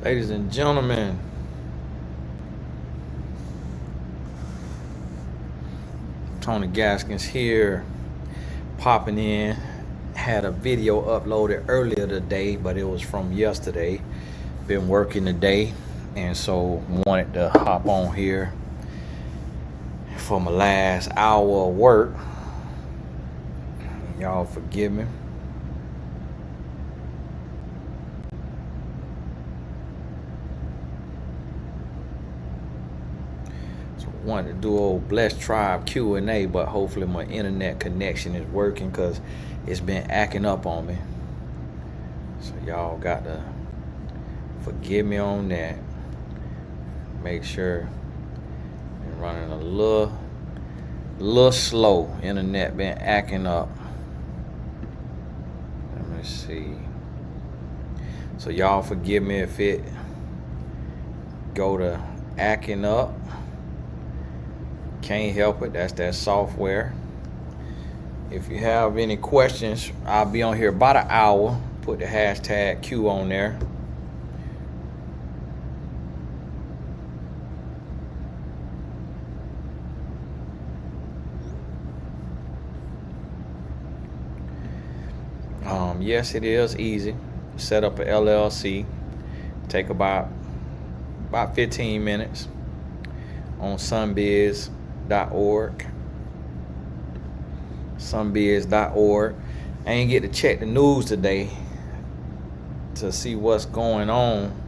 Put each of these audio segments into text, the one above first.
Ladies and gentlemen, Tony Gaskins here, popping in. Had a video uploaded earlier today, but it was from yesterday. Been working today, and so wanted to hop on here for my last hour of work. Y'all forgive me. Wanted to do old Blessed Tribe Q&A, but hopefully my internet connection is working because it's been acting up on me. So y'all got to forgive me on that. Make sure I'm running a little slow. Internet been acting up. Let me see. So y'all forgive me if it go to acting up. Can't help it. That's that software. If you have any questions, I'll be on here about an hour. Put the hashtag Q on there. Yes, it is easy. Set up a LLC. Take about 15 minutes on sunbiz.org. Sunbiz.org. I ain't get to check the news today to see what's going on.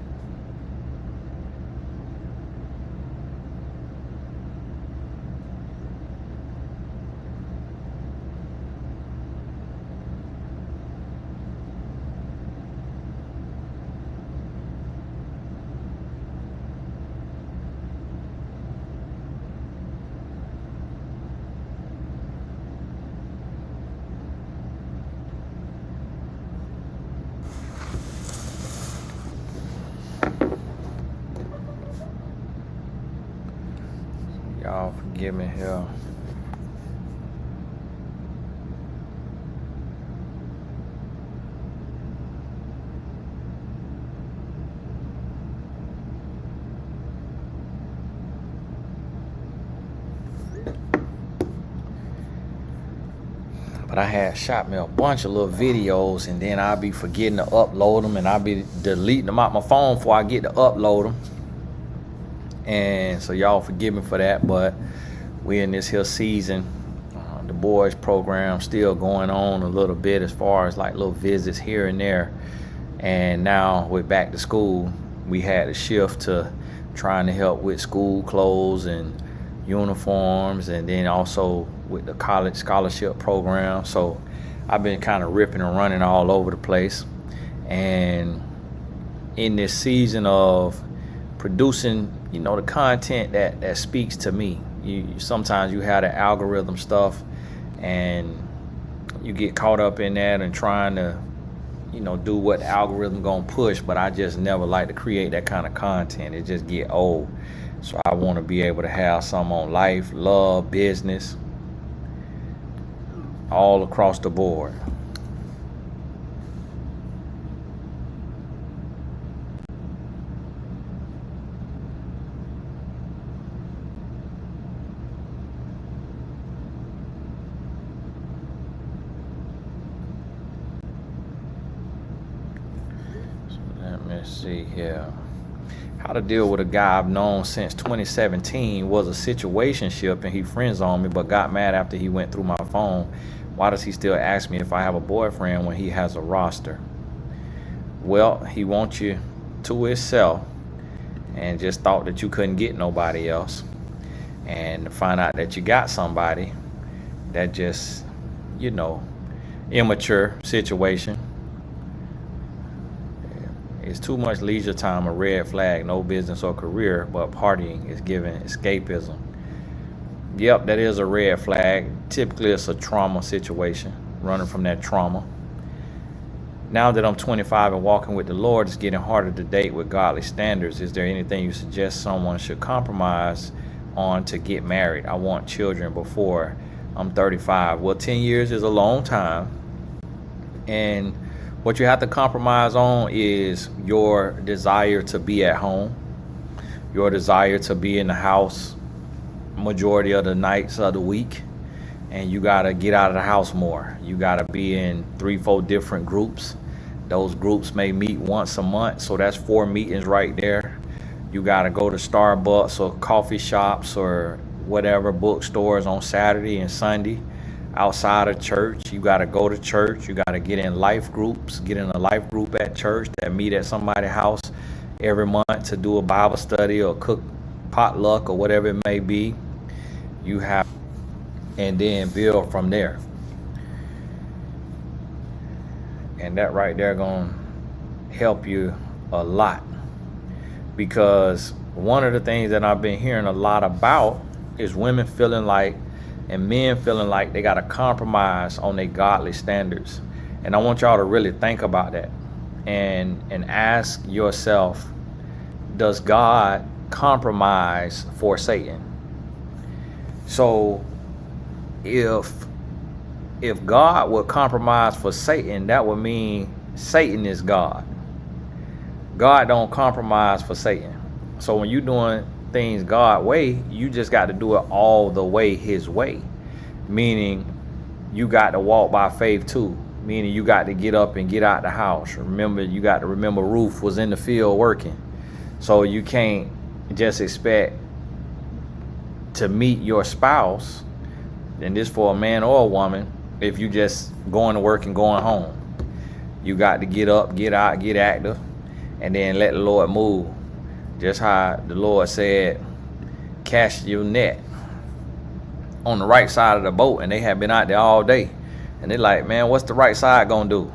Y'all forgive me here. But I had shot me a bunch of little videos, and then I'll be forgetting to upload them, and I'll be deleting them out my phone before I get to upload them. And so y'all forgive me for that, but we're in this here season. The boys program still going on a little bit as far as like little visits here and there. And now we're back to school. We had to shift to trying to help with school clothes and uniforms, and then also with the college scholarship program. So I've been kind of ripping and running all over the place. And in this season of producing, the content that speaks to me. Sometimes you have the algorithm stuff, and you get caught up in that and trying to, do what the algorithm gonna push. But I just never like to create that kind of content. It just get old. So I want to be able to have some on life, love, business, all across the board. Let's see here. How to deal with a guy I've known since 2017. Was a situationship, and he friends on me, but got mad after he went through my phone. Why does he still ask me if I have a boyfriend when he has a roster? Well, he wants you to himself, and just thought that you couldn't get nobody else. And to find out that you got somebody, that just, immature situation. It's too much leisure time, a red flag, no business or career, but partying is giving escapism. Yep, that is a red flag. Typically, it's a trauma situation, running from that trauma. Now that I'm 25 and walking with the Lord, it's getting harder to date with godly standards. Is there anything you suggest someone should compromise on to get married? I want children before I'm 35. Well, 10 years is a long time. And What you have to compromise on is your desire to be at home, your desire to be in the house majority of the nights of the week, and you got to get out of the house more. You got to be in 3-4 different groups. Those groups may meet once a month, so that's 4 meetings right there. You got to go to Starbucks or coffee shops or whatever, bookstores on Saturday and Sunday outside of church. You got to go to church. You got to get in life groups, get in a life group at church that meet at somebody's house every month to do a Bible study or cook potluck or whatever it may be. You have, and then build from there. And that right there gonna help you a lot, because one of the things that I've been hearing a lot about is women feeling like, and men feeling like they gotta compromise on their godly standards. And I want y'all to really think about that and ask yourself, does God compromise for Satan? So if God would compromise for Satan, that would mean Satan is God. God don't compromise for Satan. So when you're doing things God's way, you just got to do it all the way his way. Meaning you got to walk by faith too. Meaning you got to get up and get out the house. Remember, you got to remember Ruth was in the field working. So you can't just expect to meet your spouse, and this for a man or a woman, if you just going to work and going home. You got to get up, get out, get active, and then let the Lord move. Just how the Lord said, cast your net on the right side of the boat, and they have been out there all day. And they're like, man, what's the right side gonna do?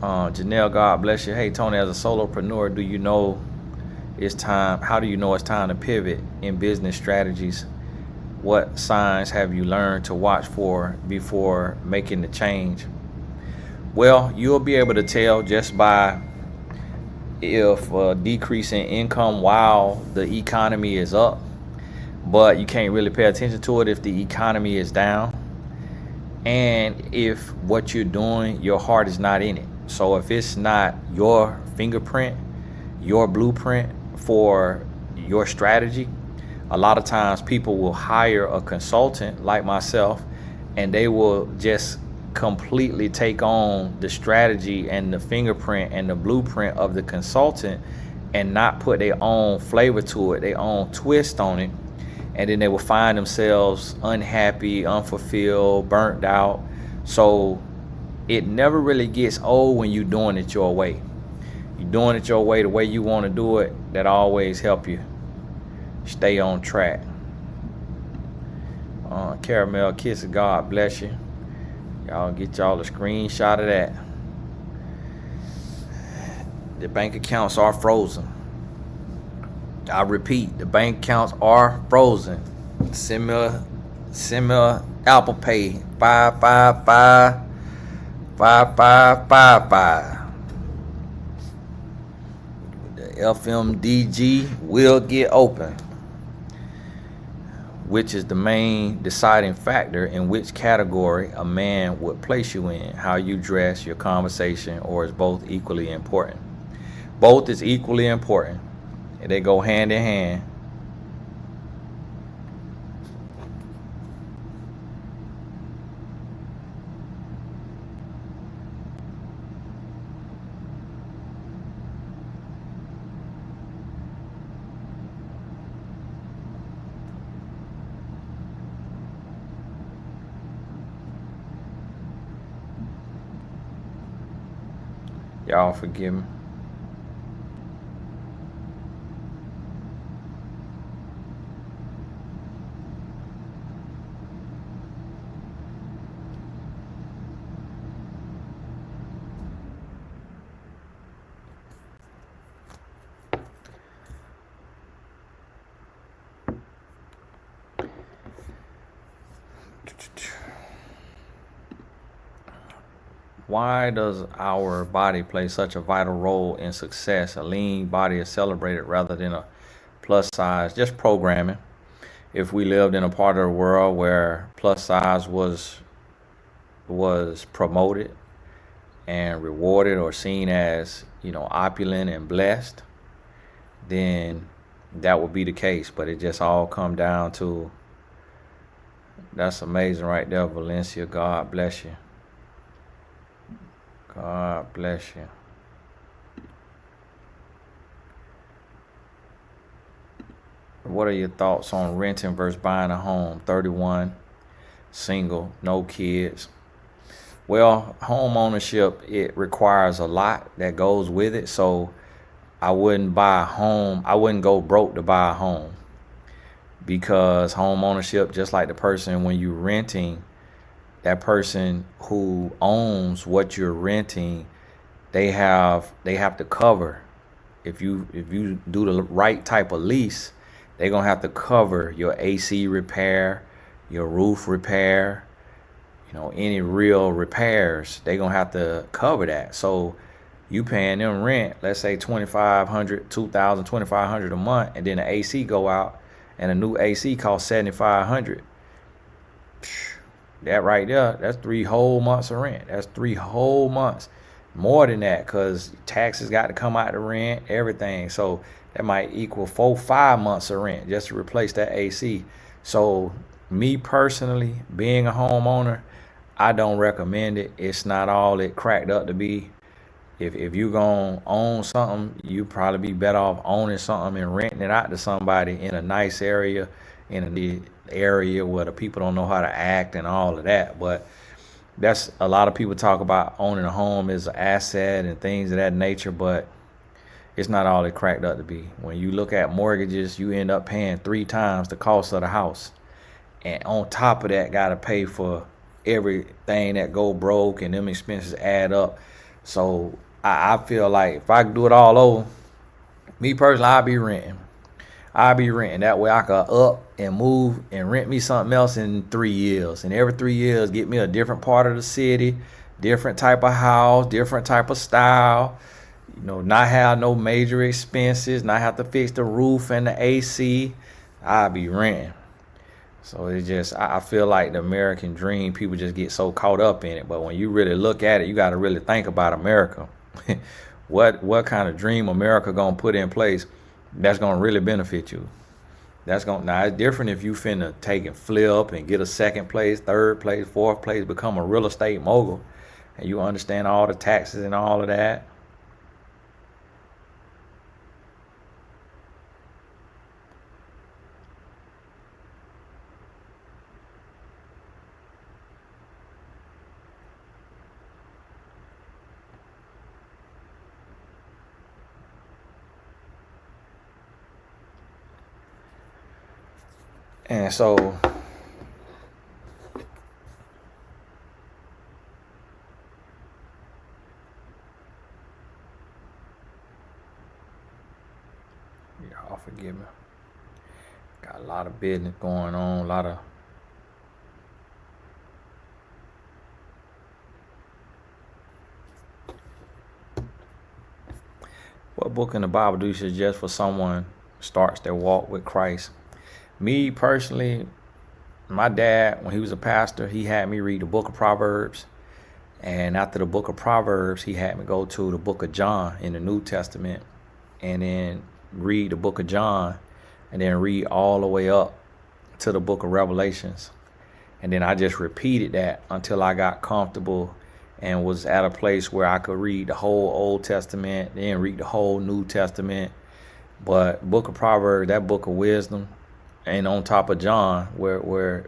Janelle, God bless you. Hey, Tony, as a solopreneur, do you know it's time? How do you know it's time to pivot in business strategies? What signs have you learned to watch for before making the change? Well, you'll be able to tell just by if a decrease in income while the economy is up, but you can't really pay attention to it if the economy is down, and if what you're doing, your heart is not in it. So if it's not your fingerprint, your blueprint for your strategy, a lot of times people will hire a consultant like myself, and they will just completely take on the strategy and the fingerprint and the blueprint of the consultant and not put their own flavor to it, their own twist on it. And then they will find themselves unhappy, unfulfilled, burnt out. So it never really gets old when you're doing it your way. You're doing it your way, the way you want to do it, that always help you stay on track. Caramel Kisses, God bless you. Y'all get y'all a screenshot of that. The bank accounts are frozen. I repeat, the bank accounts are frozen. Send me Apple Pay 555-5555. The FMDG will get open, which is the main deciding factor in which category a man would place you in. How you dress, your conversation, or is both equally important? Both is equally important. They go hand in hand. Y'all forgive me. Why does our body play such a vital role in success? A lean body is celebrated rather than a plus size. Just programming. If we lived in a part of the world where plus size was was promoted and rewarded or seen as, opulent and blessed, then that would be the case. But it just all come down to, that's amazing right there, Valencia. God bless you. God bless you. What are your thoughts on renting versus buying a home? 31, single, no kids. Well, home ownership, it requires a lot that goes with it. So I wouldn't buy a home. I wouldn't go broke to buy a home, because home ownership, just like the person when you're renting, that person who owns what you're renting, they have to cover. If you do the right type of lease, they're gonna have to cover your AC repair, your roof repair, any real repairs. They're gonna have to cover that. So you paying them rent, let's say $2,500, $2,000, $2,500 a month, and then the AC go out, and a new AC costs $7,500. That right there, that's 3 whole months of rent. That's 3 whole months. More than that, because taxes got to come out the rent, everything. So that might equal 4, 5 months of rent just to replace that AC. So me personally, being a homeowner, I don't recommend it. It's not all it cracked up to be. If you're going to own something, you probably be better off owning something and renting it out to somebody in a nice area, in the area where the people don't know how to act and all of that. But that's, a lot of people talk about owning a home as an asset and things of that nature, but it's not all it cracked up to be. When you look at mortgages, you end up paying 3 times the cost of the house. And on top of that, got to pay for everything that go broke, and them expenses add up. So I feel like if I could do it all over, me personally, I'd be renting. That way I could up and move and rent me something else in 3 years. And every 3 years, get me a different part of the city, different type of house, different type of style. Not have no major expenses, not have to fix the roof and the AC. I'd be renting. So it's just, I feel like the American dream, people just get so caught up in it. But when you really look at it, you got to really think about America. What kind of dream America gonna put in place that's gonna really benefit you? Now it's different if you finna take and flip and get a 2nd place, 3rd place, 4th place, become a real estate mogul, and you understand all the taxes and all of that. And so y'all forgive me. Got a lot of business going on, a lot of What book in the Bible do you suggest for someone starts their walk with Christ? Me personally, my dad, when he was a pastor, he had me read the book of Proverbs. And after the book of Proverbs, he had me go to the book of John in the New Testament, and then read the book of John, and then read all the way up to the book of Revelations. And then I just repeated that until I got comfortable and was at a place where I could read the whole Old Testament, then read the whole New Testament. But book of Proverbs, that book of wisdom, and on top of John, where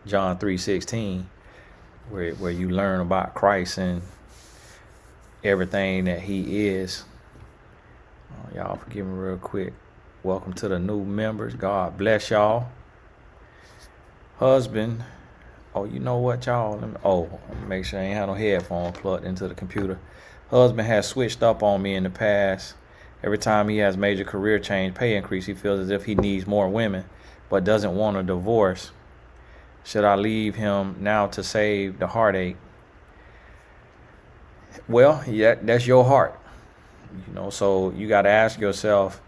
John 3:16, where you learn about Christ and everything that he is. Y'all forgive me real quick. Welcome to the new members. God bless y'all. Husband. Oh, you know what, y'all? Let me make sure I ain't had no headphone plugged into the computer. Husband has switched up on me in the past. Every time he has major career change, pay increase, he feels as if he needs more women, but doesn't want a divorce. Should I leave him now to save the heartache? Well, yeah, that's your heart. So you got to ask yourself,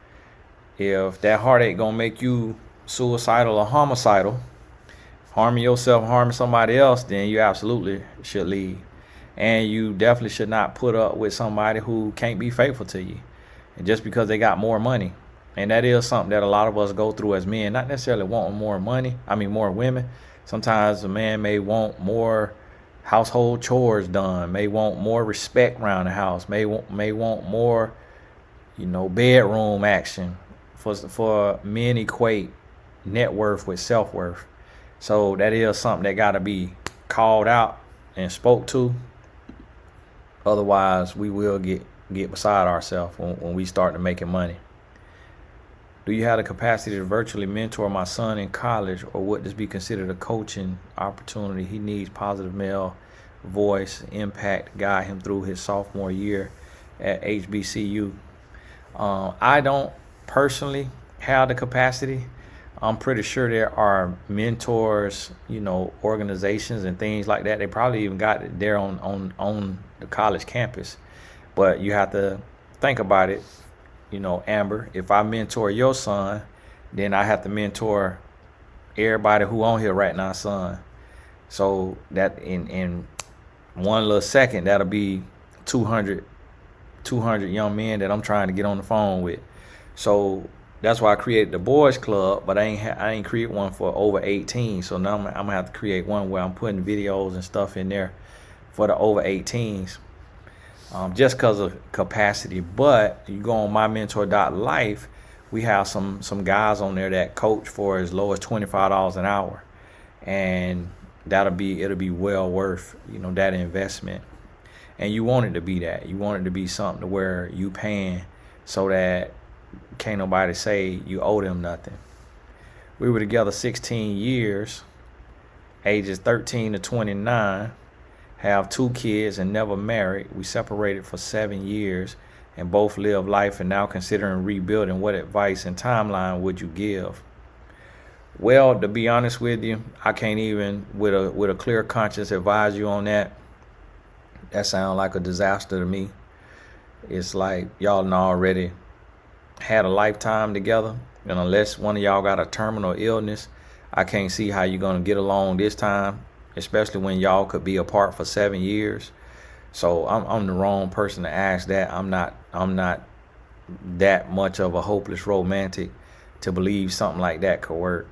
if that heartache gonna make you suicidal or homicidal, harming yourself, harming somebody else, then you absolutely should leave. And you definitely should not put up with somebody who can't be faithful to you. And just because they got more money. And that is something that a lot of us go through as men, not necessarily wanting more money, more women. Sometimes a man may want more household chores done, may want more respect around the house, may want more, bedroom action. For men equate net worth with self worth. So that is something that got to be called out and spoke to. Otherwise, we will get beside ourselves when we start to making money. Do you have the capacity to virtually mentor my son in college, or would this be considered a coaching opportunity? He needs positive male voice, impact, guide him through his sophomore year at HBCU. I don't personally have the capacity. I'm pretty sure there are mentors, organizations and things like that. They probably even got it there on the college campus. But you have to think about it, Amber. If I mentor your son, then I have to mentor everybody who on here right now, son. So that in one little second, that'll be 200 young men that I'm trying to get on the phone with. So that's why I created the boys club, but I ain't create one for over 18. So now I'm gonna have to create one where I'm putting videos and stuff in there for the over 18s, just because of capacity. But you go on mymentor.life, we have some guys on there that coach for as low as $25 an hour, and it'll be well worth that investment. And you want it to be that. You want it to be something to where you paying so that can't nobody say you owe them nothing. We were together 16 years, ages 13 to 29, have 2 kids and never married. We separated for 7 years and both live life and now considering rebuilding. What advice and timeline would you give? Well, to be honest with you, I can't even with a clear conscience advise you on that. That sounds like a disaster to me. It's like y'all done already had a lifetime together, and unless one of y'all got a terminal illness, I can't see how you're gonna get along this time, especially when y'all could be apart for 7 years. So I'm the wrong person to ask that. I'm not that much of a hopeless romantic to believe something like that could work.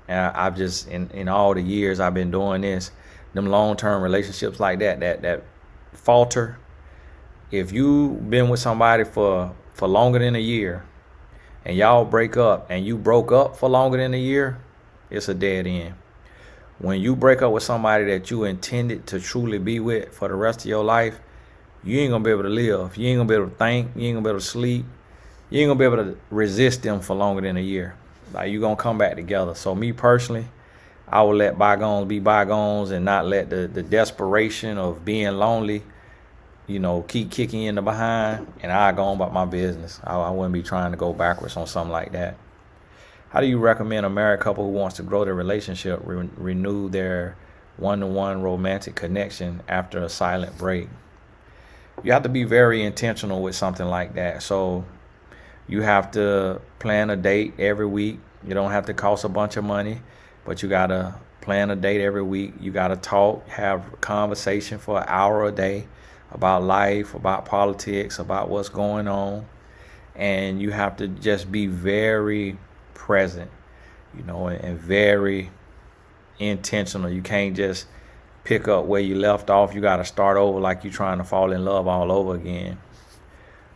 And I've just in all the years I've been doing this, them long-term relationships like that falter. If you've been with somebody for longer than a year and y'all break up and you broke up for longer than a year, it's a dead end. When you break up with somebody that you intended to truly be with for the rest of your life, you ain't gonna be able to live. You ain't gonna be able to think. You ain't gonna be able to sleep. You ain't gonna be able to resist them for longer than a year. Like, you gonna come back together. So me personally, I will let bygones be bygones and not let the desperation of being lonely, keep kicking you in the behind, and I go on about my business. I wouldn't be trying to go backwards on something like that. How do you recommend a married couple who wants to grow their relationship, renew their one-to-one romantic connection after a silent break? You have to be very intentional with something like that. So you have to plan a date every week. You don't have to cost a bunch of money, but you got to plan a date every week. You got to talk, have conversation for an hour a day about life, about politics, about what's going on. And you have to just be very present, and very intentional. You can't just pick up where you left off. You got to start over like you're trying to fall in love all over again.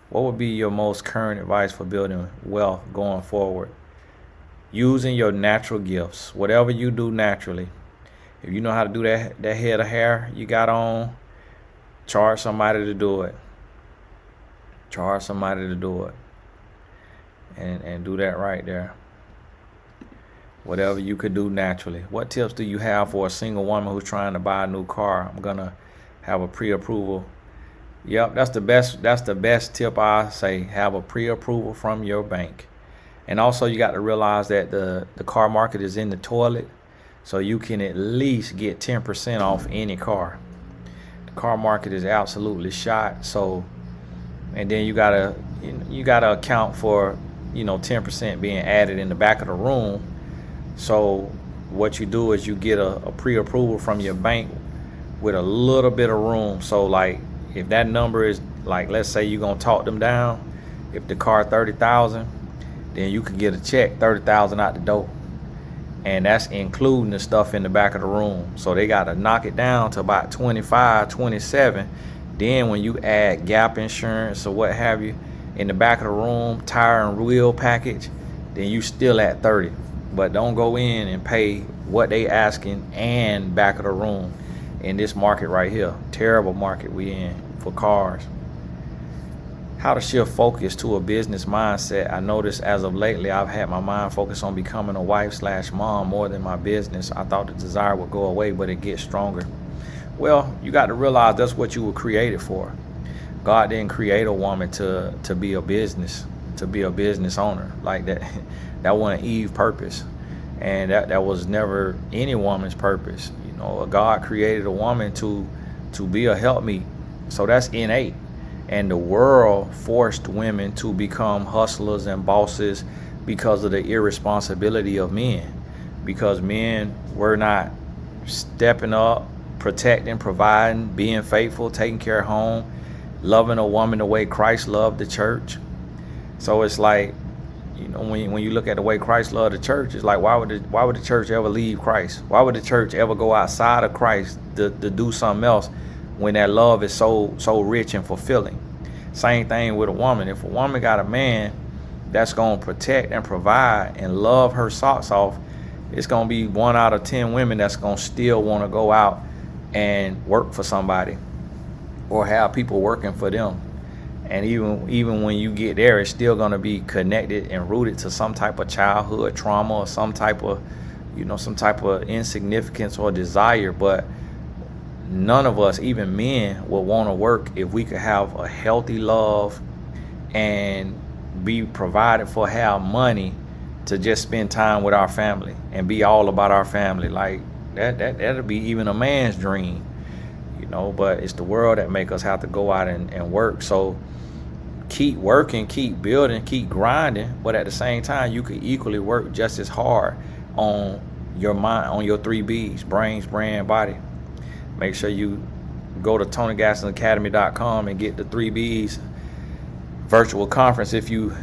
What would be your most current advice for building wealth going forward? Using your natural gifts, whatever you do naturally. If you know how to do that head of hair you got on, charge somebody to do it. Charge somebody to do it. And do that right there. Whatever you could do naturally. What tips do you have for a single woman who's trying to buy a new car? I'm gonna have a pre-approval. Yep, that's the best tip I say. Have a pre-approval from your bank. And also you got to realize that the car market is in the toilet, so you can at least get 10% off any car. The car market is absolutely shot. So, and then you gotta account for 10% being added in the back of the room. So what you do is you get a pre-approval from your bank with a little bit of room. So like if that number is like, let's say you're gonna talk them down, if the car 30,000, then you can get a check 30,000 out the door, and that's including the stuff in the back of the room. So they got to knock it down to about 25, 27. Then when you add gap insurance or what have you in the back of the room, tire and wheel package, then you still at 30. But don't go in and pay what they asking and back of the room in this market right here. Terrible market we in for cars. How to shift focus to a business mindset. I noticed as of lately, I've had my mind focused on becoming a wife/mom more than my business. I thought the desire would go away, but it gets stronger. Well, you got to realize that's what you were created for. God didn't create a woman to be a business owner like that. That wasn't Eve's purpose, and that was never any woman's purpose. You know, God created a woman to be a helpmeet, so that's innate. And the world forced women to become hustlers and bosses because of the irresponsibility of men, because men were not stepping up, protecting, providing, being faithful, taking care of home, loving a woman the way Christ loved the church. So it's like, you know, when you look at the way Christ loved the church, it's like, why would the church ever leave Christ? Why would the church ever go outside of Christ to do something else when that love is so rich and fulfilling? Same thing with a woman. If a woman got a man that's going to protect and provide and love her socks off, it's going to be 1 out of 10 women that's going to still want to go out and work for somebody or have people working for them. And even when you get there, it's still going to be connected and rooted to some type of childhood trauma or some type of insignificance or desire. But none of us, even men, would want to work if we could have a healthy love and be provided for, have money to just spend time with our family and be all about our family. Like that'll be even a man's dream, you know. But it's the world that make us have to go out and work. So keep working, keep building, keep grinding, but at the same time you could equally work just as hard on your mind, on your 3 B's: brains, brand, body. Make sure you go to TonyGassonAcademy.com and get the 3 B's virtual conference if you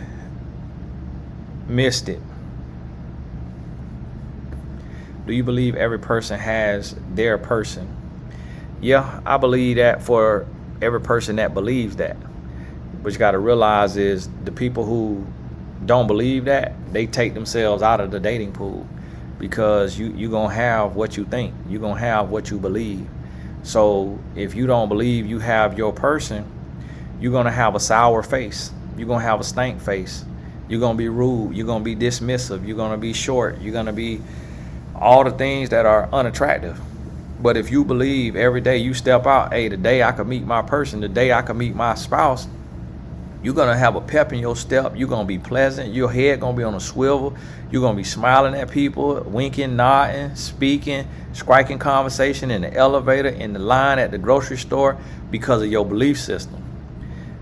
missed it. Do you believe every person has their person? Yeah, I believe that for every person that believes that. What you got to realize is the people who don't believe that, they take themselves out of the dating pool, because you're going to have what you think. You're going to have what you believe. So if you don't believe you have your person, you're going to have a sour face. You're going to have a stank face. You're going to be rude. You're going to be dismissive. You're going to be short. You're going to be all the things that are unattractive. But if you believe every day you step out, hey, the day I could meet my person, the day I could meet my spouse, you're going to have a pep in your step. You're going to be pleasant. Your head going to be on a swivel. You're going to be smiling at people, winking, nodding, speaking, striking conversation in the elevator, in the line at the grocery store, because of your belief system.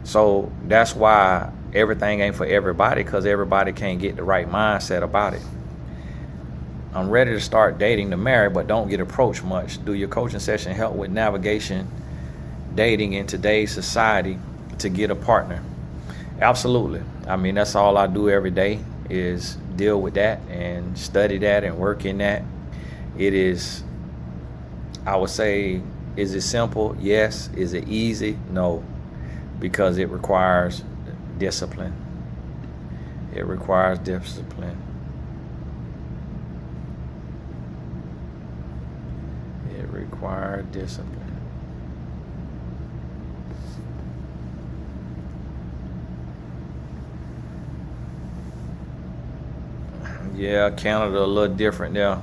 So that's why everything ain't for everybody, because everybody can't get the right mindset about it. I'm ready to start dating to marry, but don't get approached much. Do your coaching session help with navigation, dating in today's society to get a partner? Absolutely. I mean, that's all I do every day is deal with that and study that and work in that. It is, I would say, is it simple? Yes. Is it easy? No, because it requires discipline. It requires discipline. It requires discipline. Yeah, Canada a little different there.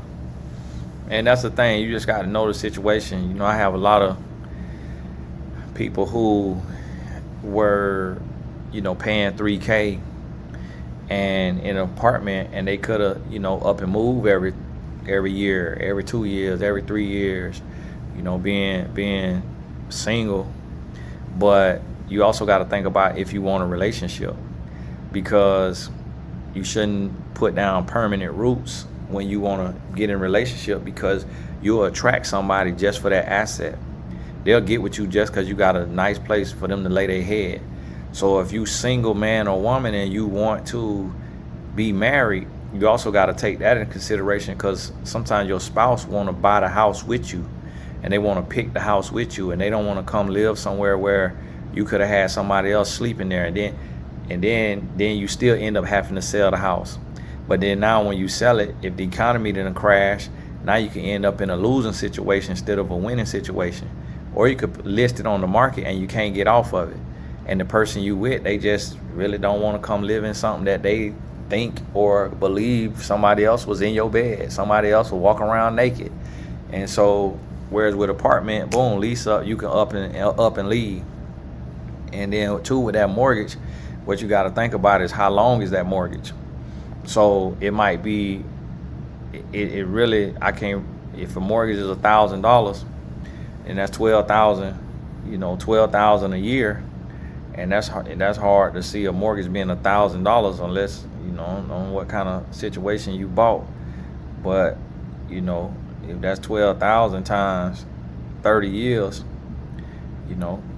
And that's the thing, you just got to know the situation. You know, I have a lot of people who were, you know, paying $3K and in an apartment, and they could have, you know, up and move every year, every 2 years, every 3 years, you know, being single. But you also got to think about if you want a relationship, because you shouldn't put down permanent roots when you want to get in a relationship, because you'll attract somebody just for that asset. They'll get with you just because you got a nice place for them to lay their head. So if you single man or woman and you want to be married, you also got to take that into consideration, because sometimes your spouse want to buy the house with you, and they want to pick the house with you, and they don't want to come live somewhere where you could have had somebody else sleeping there, and then you still end up having to sell the house. But then now when you sell it, if the economy didn't crash, now you can end up in a losing situation instead of a winning situation. Or you could list it on the market and you can't get off of it. And the person you with, they just really don't want to come live in something that they think or believe somebody else was in your bed. Somebody else will walk around naked. And so, whereas with apartment, boom, lease up, you can up and leave. And then too, with that mortgage, what you got to think about is how long is that mortgage? So it might be, it really, I can't, if a mortgage is $1,000 and that's 12,000, $12,000 a year, and that's hard to see a mortgage being $1,000 unless, on what kind of situation you bought. But, if that's 12,000 times 30 years,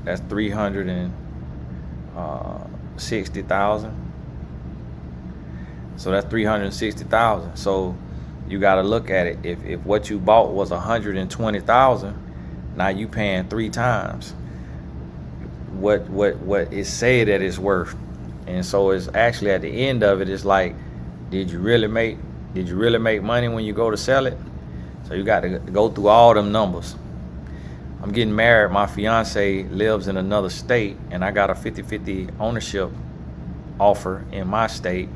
that's 360,000. So that's 360,000. So you got to look at it. If what you bought was 120,000, now you paying 3 times what it said that it's worth. And so it's actually at the end of it, it's like, did you really make money when you go to sell it? So you got to go through all them numbers. I'm getting married. My fiance lives in another state, and I got a 50-50 ownership offer in my state.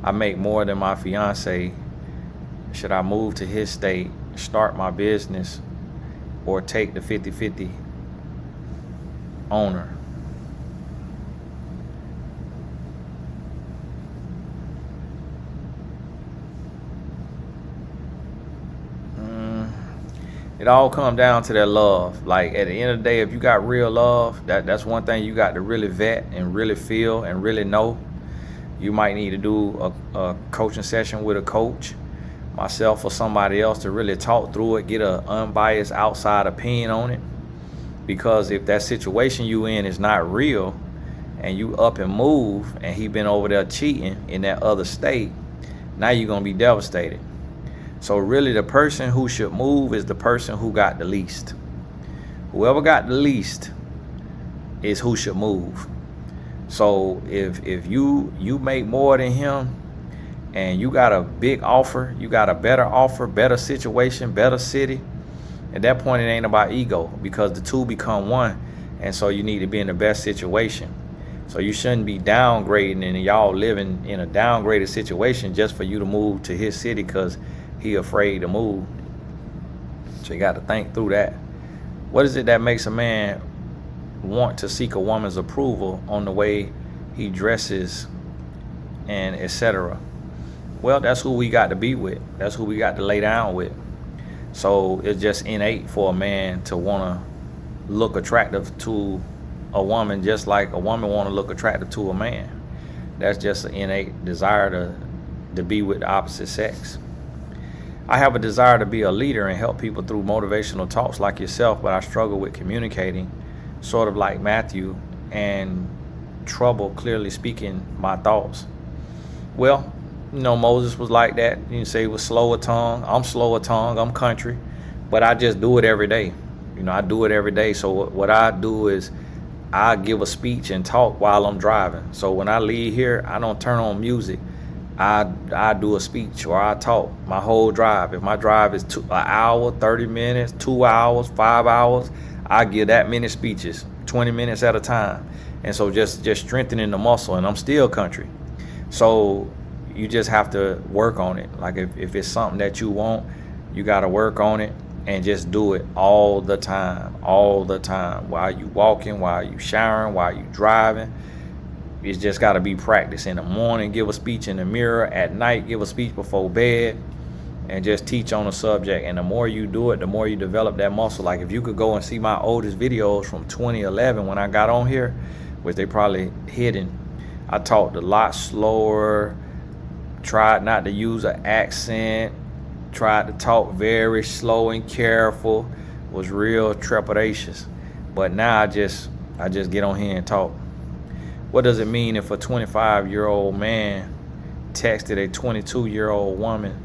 I make more than my fiance. Should I move to his state, start my business, or take the 50-50 owner? It all comes down to that love. Like at the end of the day, if you got real love, that's one thing you got to really vet and really feel and really know. You might need to do a coaching session with a coach, myself or somebody else, to really talk through it, get an unbiased outside opinion on it. Because if that situation you in is not real and you up and move and he been over there cheating in that other state, now you're going to be devastated. So really the person who should move is the person who got the least. Whoever got the least is who should move. So if you make more than him and you got a big offer, you got a better offer, better situation, better city, at that point it ain't about ego, because the two become one. And so you need to be in the best situation. So you shouldn't be downgrading and y'all living in a downgraded situation just for you to move to his city because he afraid to move. So you got to think through that. What is it that makes a man want to seek a woman's approval on the way he dresses and etc.? Well, that's who we got to be with. That's who we got to lay down with. So it's just innate for a man to want to look attractive to a woman, just like a woman want to look attractive to a man. That's just an innate desire to be with the opposite sex. I have a desire to be a leader and help people through motivational talks like yourself, but I struggle with communicating, sort of like Matthew, and trouble clearly speaking my thoughts. Well, Moses was like that. You can say he was slow of tongue. I'm slow of tongue. I'm country, but I just do it every day. I do it every day. So what I do is I give a speech and talk while I'm driving. So when I leave here, I don't turn on music. I do a speech or I talk my whole drive. If my drive is an hour, 30 minutes, 2 hours, 5 hours, I give that many speeches, 20 minutes at a time. And so just strengthening the muscle, and I'm still country. So you just have to work on it. Like if it's something that you want, you got to work on it and just do it all the time, while you walking, while you showering, while you driving. It's just got to be practice. In the morning, give a speech in the mirror. At night, give a speech before bed, and just teach on a subject. And the more you do it, the more you develop that muscle. Like if you could go and see my oldest videos from 2011 when I got on here, which they probably hidden, I talked a lot slower, tried not to use an accent, tried to talk very slow and careful, was real trepidatious. But now I just get on here and talk. What does it mean if a 25-year-old man texted a 22-year-old woman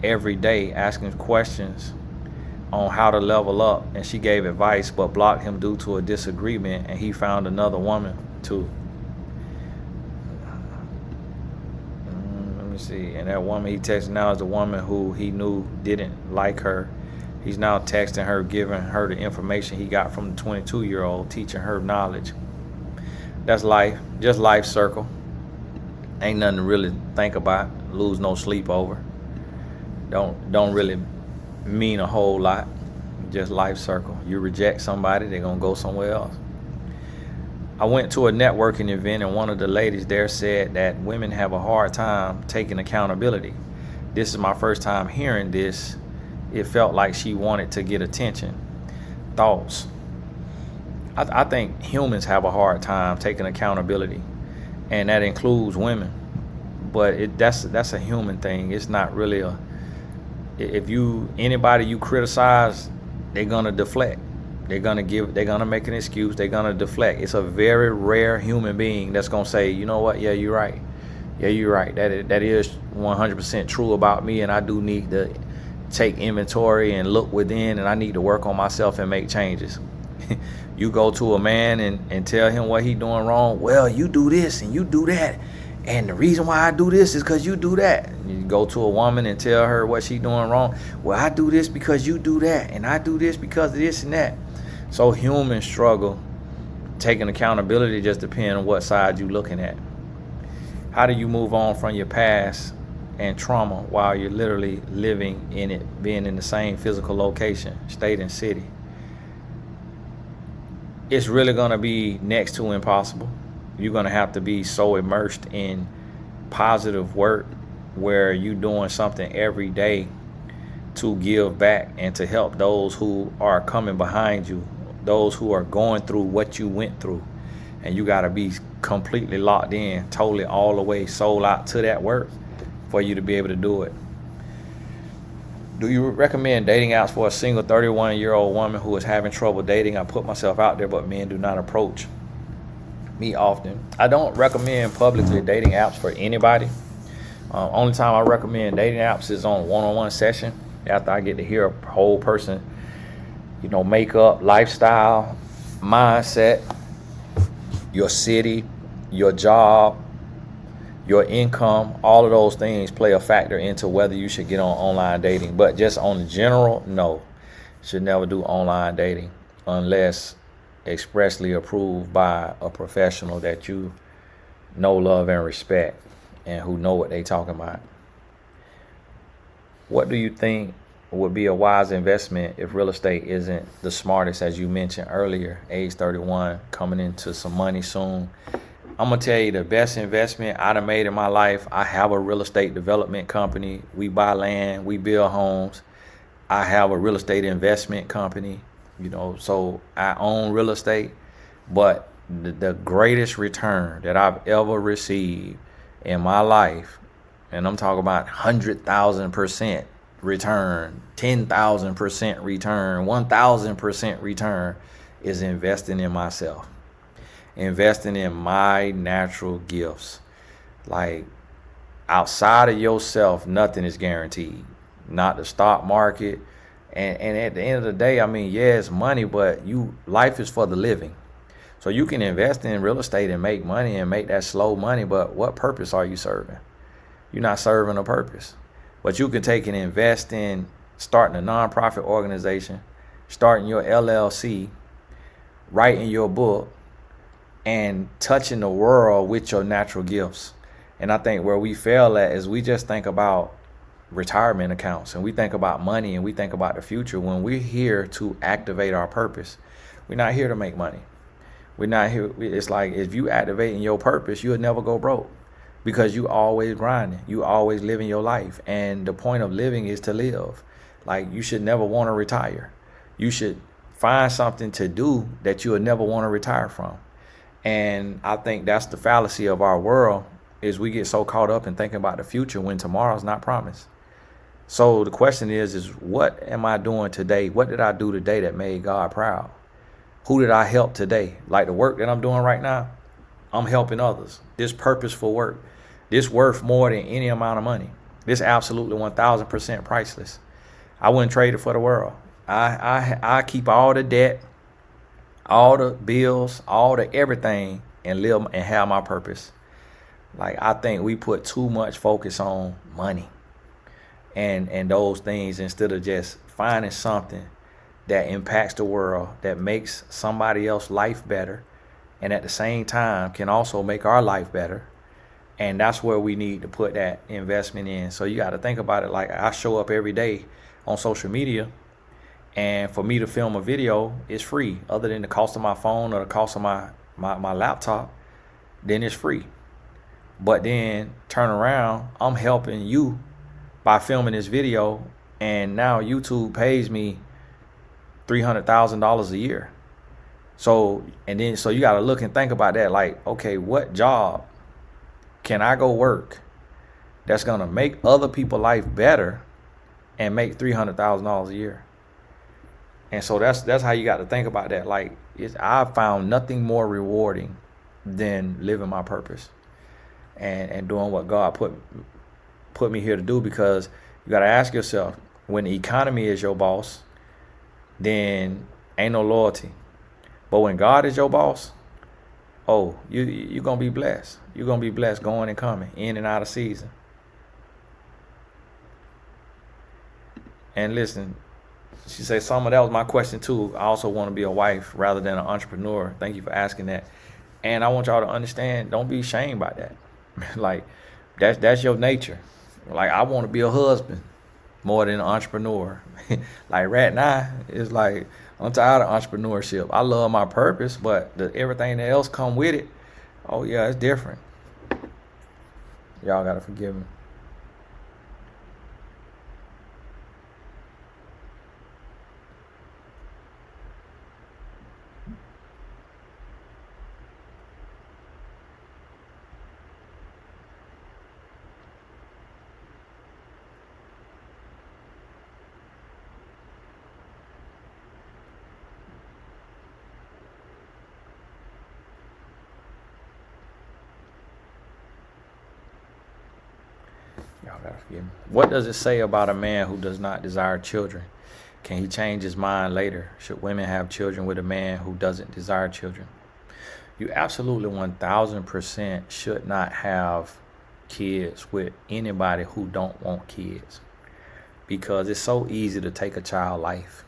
every day asking questions on how to level up, and she gave advice but blocked him due to a disagreement, and he found another woman too? Let me see. And that woman he texted now is the woman who he knew didn't like her. He's now texting her, giving her the information he got from the 22-year-old, teaching her knowledge. That's life, just life circle. Ain't nothing to really think about, lose no sleep over. Don't really mean a whole lot, just life circle. You reject somebody, they're gonna go somewhere else. I went to a networking event, and one of the ladies there said that women have a hard time taking accountability. This is my first time hearing this. It felt like she wanted to get attention. Thoughts? I think humans have a hard time taking accountability, and that includes women. But that's a human thing. It's not really anybody you criticize, they're gonna deflect. They're gonna make an excuse. They're gonna deflect. It's a very rare human being that's gonna say, you know what? Yeah, you're right. Yeah, you're right. That is 100% true about me, and I do need to take inventory and look within, and I need to work on myself and make changes. You go to a man and tell him what he doing wrong. Well, you do this and you do that, and the reason why I do this is because you do that. And you go to a woman and tell her what she doing wrong. Well, I do this because you do that, and I do this because of this and that. So humans struggle taking accountability. Just depends on what side you looking at. How do you move on from your past and trauma while you're literally living in it, being in the same physical location, state, and city? It's really going to be next to impossible. You're going to have to be so immersed in positive work where you're doing something every day to give back and to help those who are coming behind you, those who are going through what you went through. And you got to be completely locked in, totally all the way sold out to that work for you to be able to do it. Do you recommend dating apps for a single 31-year-old woman who is having trouble dating? I put myself out there, but men do not approach me often. I don't recommend publicly dating apps for anybody. Only time I recommend dating apps is on a one-on-one session after I get to hear a whole person, makeup, lifestyle, mindset, your city, your job, your income. All of those things play a factor into whether you should get on online dating. But just on the general, no, should never do online dating unless expressly approved by a professional that you know, love, and respect, and who know what they talking about. What do you think would be a wise investment if real estate isn't the smartest, as you mentioned earlier, age 31, coming into some money soon? I'm going to tell you the best investment I done made in my life. I have a real estate development company. We buy land, we build homes. I have a real estate investment company, so I own real estate. But the greatest return that I've ever received in my life, and I'm talking about 100,000% return, 10,000% return, 1,000% return, is investing in myself. Investing in my natural gifts. Like, outside of yourself, nothing is guaranteed. Not the stock market. And at the end of the day, yeah, it's money, but life is for the living. So you can invest in real estate and make money and make that slow money, but what purpose are you serving? You're not serving a purpose. But you can take and invest in starting a nonprofit organization, starting your LLC, writing your book, and touching the world with your natural gifts. And I think where we fail at is we just think about retirement accounts, and we think about money, and we think about the future, when we're here to activate our purpose. We're not here to make money. We're not here. It's like, if you activating your purpose, you'll never go broke, because you always grinding. You always living your life. And the point of living is to live. Like, you should never want to retire. You should find something to do that you'll never want to retire from. And I think that's the fallacy of our world, is we get so caught up in thinking about the future when tomorrow's not promised. So the question is what am I doing today? What did I do today that made God proud? Who did I help today? Like the work that I'm doing right now, I'm helping others. This purposeful work, this worth more than any amount of money. This absolutely 1,000% priceless. I wouldn't trade it for the world. I keep all the debt, all the bills, all the everything, and live and have my purpose. Like, I think we put too much focus on money and those things instead of just finding something that impacts the world, that makes somebody else's life better, and at the same time can also make our life better. And that's where we need to put that investment in. So you got to think about it. Like, I show up every day on social media, and for me to film a video is free, other than the cost of my phone or the cost of my laptop. Then it's free. But then turn around, I'm helping you by filming this video, and now YouTube pays me $300,000 a year. So you got to look and think about that. Like, okay, what job can I go work that's gonna make other people's life better and make $300,000 a year? And so that's how you got to think about that. Like, I found nothing more rewarding than living my purpose and doing what God put me here to do. Because you got to ask yourself, when the economy is your boss, then ain't no loyalty. But when God is your boss, oh, you're going to be blessed. You're going to be blessed going and coming, in and out of season. And listen, she said, that was my question too. I also want to be a wife rather than an entrepreneur. Thank you for asking that. And I want y'all to understand, don't be ashamed by that. Like, that's your nature. Like, I want to be a husband more than an entrepreneur. Like right now, it's like, I'm tired of entrepreneurship. I love my purpose, but everything that else come with it, oh yeah, it's different. Y'all gotta forgive me. Y'all gotta forgive me. What does it say about a man who does not desire children? Can he change his mind later? Should women have children with a man who doesn't desire children? You absolutely 1,000% should not have kids with anybody who don't want kids, because it's so easy to take a child's life.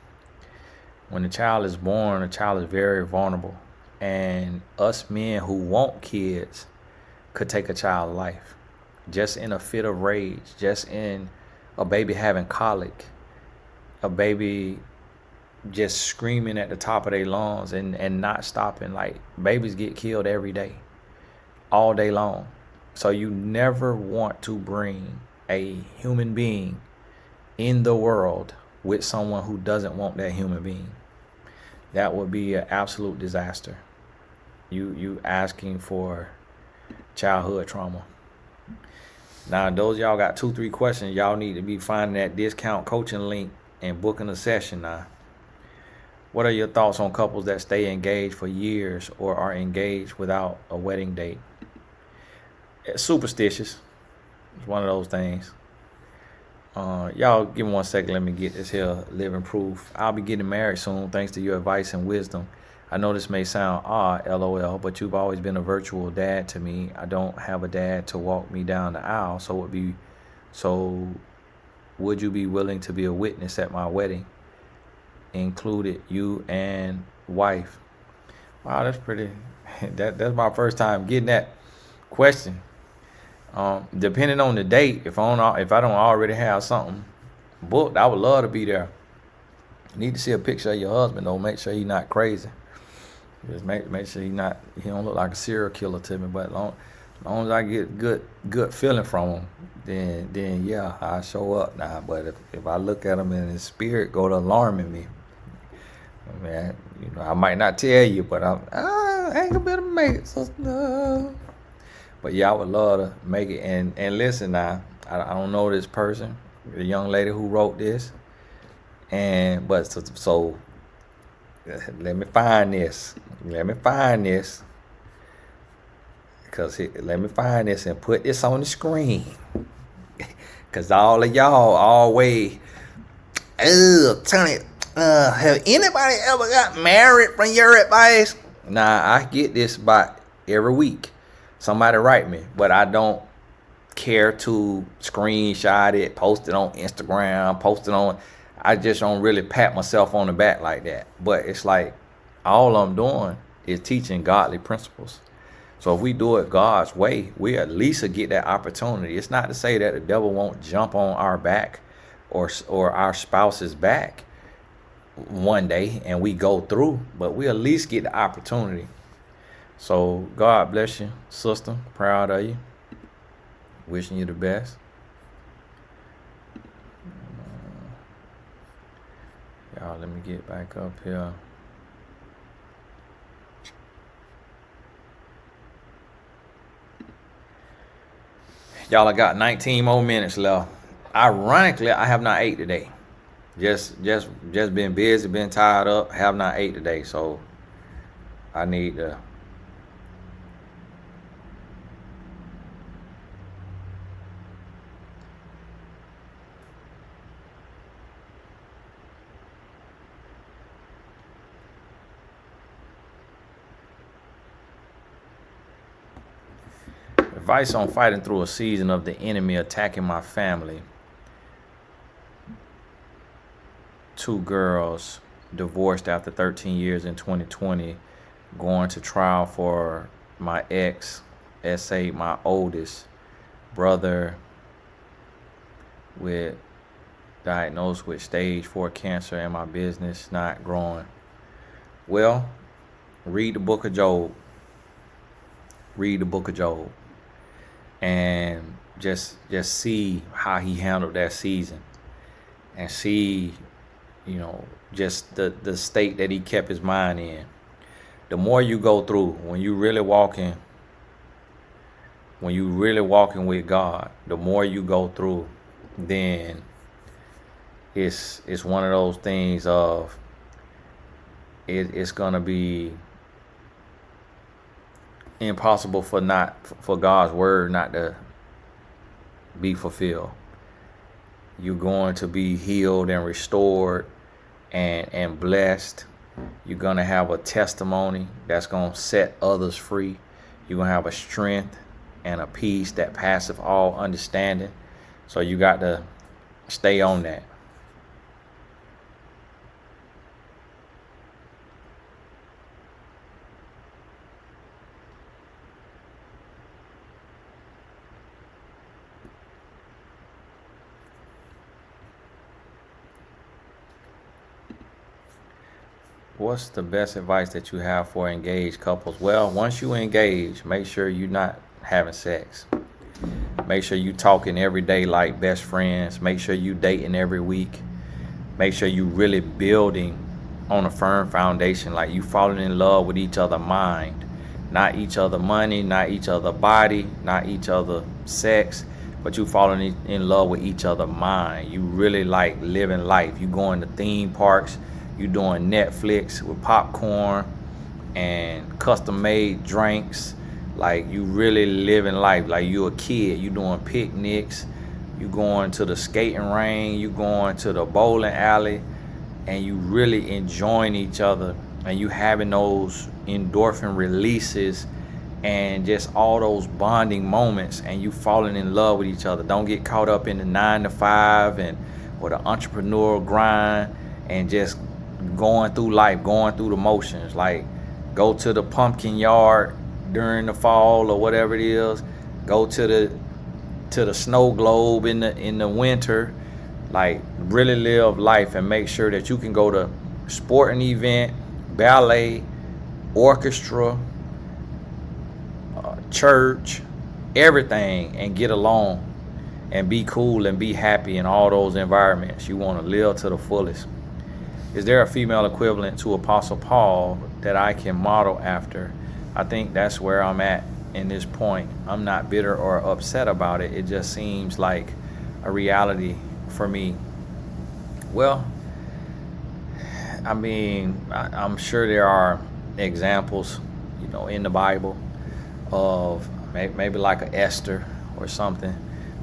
When a child is born, a child is very vulnerable, and us men who want kids could take a child's life just in a fit of rage, just in a baby having colic, a baby just screaming at the top of their lungs and not stopping. Like, babies get killed every day, all day long. So you never want to bring a human being in the world with someone who doesn't want that human being. That would be an absolute disaster. You asking for childhood trauma. Now, those y'all got 2-3 questions, y'all need to be finding that discount coaching link and booking a session now. What are your thoughts on couples that stay engaged for years or are engaged without a wedding date? It's superstitious. It's one of those things. Y'all give me 1 second. Let me get this here living proof. I'll be getting married soon, thanks to your advice and wisdom. I know this may sound odd, LOL, but you've always been a virtual dad to me. I don't have a dad to walk me down the aisle, so would you be willing to be a witness at my wedding, included you and wife? Wow, that's pretty. That's my first time getting that question. Depending on the date, if I don't already have something booked, I would love to be there. You need to see a picture of your husband though. Make sure he's not crazy. Just make sure he don't look like a serial killer to me. But long as I get good feeling from him, then yeah, I show up now. But if I look at him and his spirit go to alarming me, man, I might not tell you, but I ain't gonna be able to make it. So, no. But yeah, I would love to make it. And listen now, I don't know this person, the young lady who wrote this, but so let me find this. Let me find this. Let me find this and put this on the screen. Because all of y'all always, Tony, have anybody ever got married from your advice? Nah, I get this about every week. Somebody write me, but I don't care to screenshot it, post it on Instagram, I just don't really pat myself on the back like that. But it's like all I'm doing is teaching godly principles. So if we do it God's way, we at least get that opportunity. It's not to say that the devil won't jump on our back or our spouse's back one day and we go through, but we at least get the opportunity. So God bless you, sister. Proud of you. Wishing you the best. Y'all, let me get back up here. Y'all, I got 19 more minutes left. Ironically, I have not ate today. Just been busy, been tied up, have not ate today. So I need to advice on fighting through a season of the enemy attacking my family. 2 girls divorced after 13 years in 2020, going to trial for my ex, SA, my oldest brother, diagnosed with stage 4 cancer, and my business not growing. Well, read the book of Job. Read the book of Job. And just see how he handled that season, and see, just the state that he kept his mind in. The more you go through, when you really walking with God, the more you go through, then it's one of those things of it's gonna be impossible for God's word not to be fulfilled. You're going to be healed and restored and blessed. You're going to have a testimony that's going to set others free. You're going to have a strength and a peace that passeth all understanding. So you got to stay on that. What's the best advice that you have for engaged couples? Well, once you engage, make sure you're not having sex. Make sure you talking every day like best friends. Make sure you dating every week. Make sure you really building on a firm foundation, like you falling in love with each other mind, not each other money, not each other body, not each other sex, but you falling in love with each other mind. You really like living life. You going to theme parks. You doing Netflix with popcorn and custom made drinks. Like you really living life like you a kid. You doing picnics. You going to the skating ring. You going to the bowling alley, and you really enjoying each other, and you having those endorphin releases and just all those bonding moments, and you falling in love with each other. Don't get caught up in the 9 to 5 or the entrepreneurial grind and just going through life, going through the motions. Like go to the pumpkin yard during the fall or whatever it is. Go to the snow globe in the winter. Like really live life and make sure that you can go to sporting event, ballet, orchestra, church, everything, and get along and be cool and be happy in all those environments. You want to live to the fullest. Is there a female equivalent to Apostle Paul that I can model after? I think that's where I'm at in this point, I'm not bitter or upset about it. It just seems like a reality for me. Well, I mean, I'm sure there are examples, in the Bible of maybe like a Esther or something,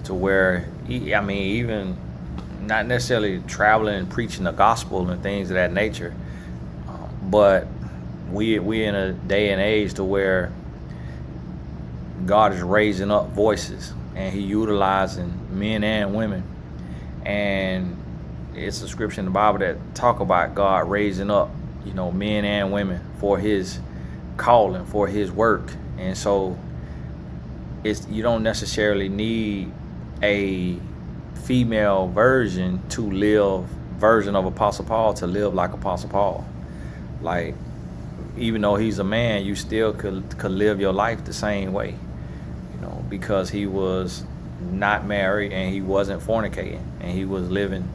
to where, I mean, even not necessarily traveling and preaching the gospel and things of that nature, but we in a day and age to where God is raising up voices, and He utilizing men and women, and it's a scripture in the Bible that talk about God raising up, men and women for His calling, for His work. And so you don't necessarily need a female version of Apostle Paul to live like Apostle Paul. Like, even though he's a man, you still could live your life the same way, because he was not married and he wasn't fornicating, and he was living,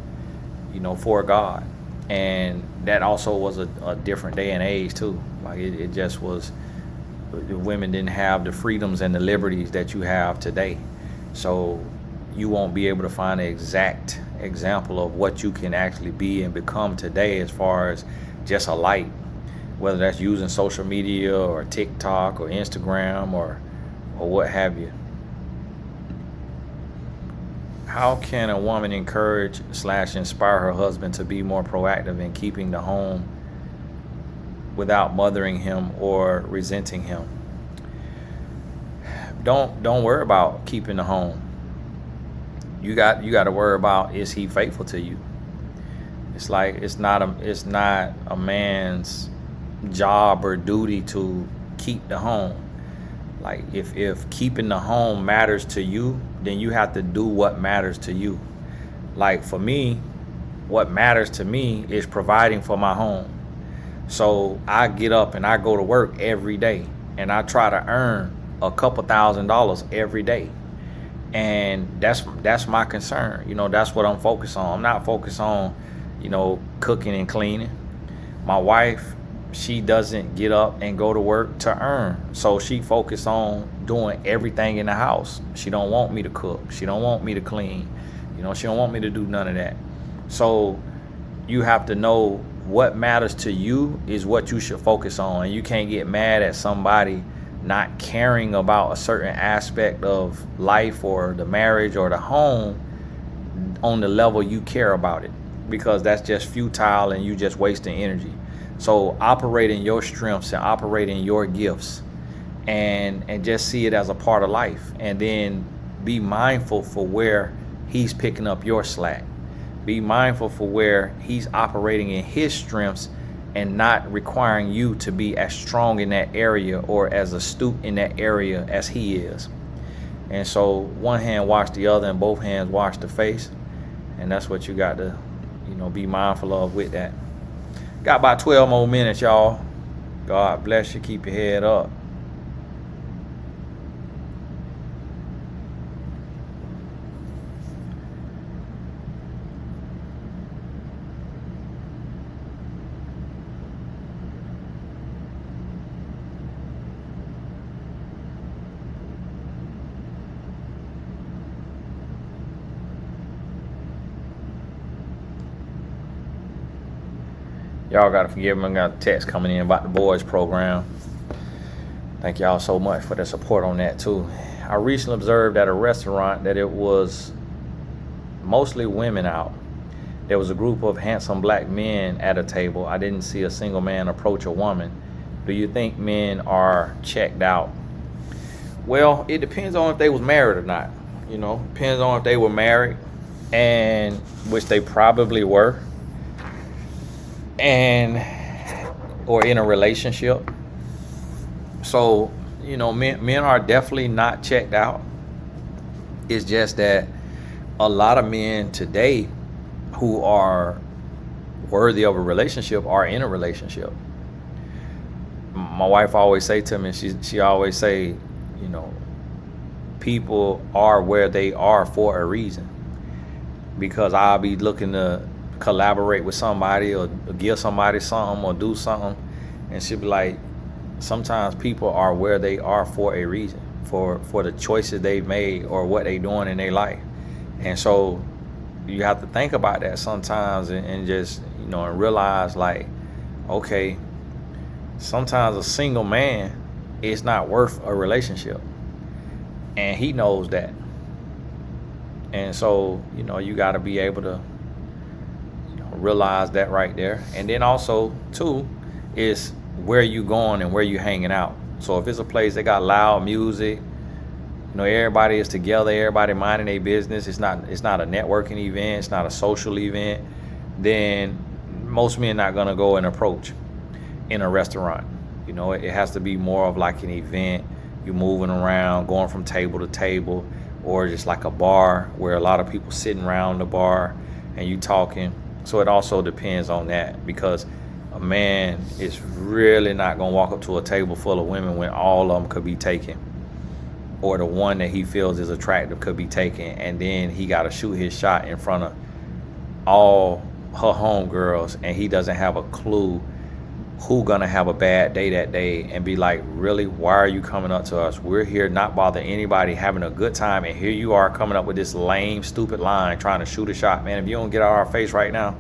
for God. And that also was a different day and age too. Like, it just was, the women didn't have the freedoms and the liberties that you have today. So you won't be able to find an exact example of what you can actually be and become today, as far as just a light, whether that's using social media or TikTok or Instagram or what have you. How can a woman encourage / inspire her husband to be more proactive in keeping the home without mothering him or resenting him? Don't worry about keeping the home. You got to worry about, is he faithful to you? It's like, it's not a man's job or duty to keep the home. Like, if keeping the home matters to you, then you have to do what matters to you. Like, for me, what matters to me is providing for my home. So I get up and I go to work every day, and I try to earn a couple $1,000s every day. And that's my concern. That's what I'm focused on. I'm not focused on, cooking and cleaning. My wife, she doesn't get up and go to work to earn. So she focused on doing everything in the house. She don't want me to cook. She don't want me to clean. She don't want me to do none of that. So you have to know what matters to you is what you should focus on. And you can't get mad at somebody not caring about a certain aspect of life or the marriage or the home on the level you care about it, because that's just futile and you just wasting energy. So operate in your strengths and operate in your gifts, and just see it as a part of life, and then be mindful for where he's picking up your slack. Be mindful for where he's operating in his strengths and not requiring you to be as strong in that area or as astute in that area as he is. And so one hand wash the other and both hands wash the face. And that's what you got to, be mindful of with that. Got about 12 more minutes, y'all. God bless you. Keep your head up. Y'all gotta forgive me. I got a text coming in about the boys program. Thank y'all so much for the support on that too. I recently observed at a restaurant that it was mostly women out. There was a group of handsome black men at a table. I didn't see a single man approach a woman. Do you think men are checked out? Well, it depends on if they was married or not. Depends on if they were married, and which they probably were, or in a relationship. So, men are definitely not checked out. It's just that a lot of men today who are worthy of a relationship are in a relationship. My wife always say to me, she always say, people are where they are for a reason. Because I'll be looking to collaborate with somebody or give somebody something or do something, and she'll be like, sometimes people are where they are for a reason. for the choices they've made or what they doing in their life. And so you have to think about that sometimes, and just, and realize, like, okay, sometimes a single man is not worth a relationship, and he knows that. And so, you got to be able to realize that right there. And then also too is where you going and where you hanging out. So if it's a place that got loud music, everybody is together, everybody minding their business, it's not a networking event, it's not a social event, then most men not gonna go and approach in a restaurant. It has to be more of like an event. You're moving around, going from table to table, or just like a bar where a lot of people sitting around the bar and you talking. So it also depends on that, because a man is really not gonna walk up to a table full of women when all of them could be taken, or the one that he feels is attractive could be taken, and then he got to shoot his shot in front of all her homegirls, and he doesn't have a clue who gonna have a bad day that day, and be like, really, why are you coming up to us? We're here not bother anybody, having a good time, and here you are coming up with this lame, stupid line trying to shoot a shot. Man, if you don't get out of our face right now.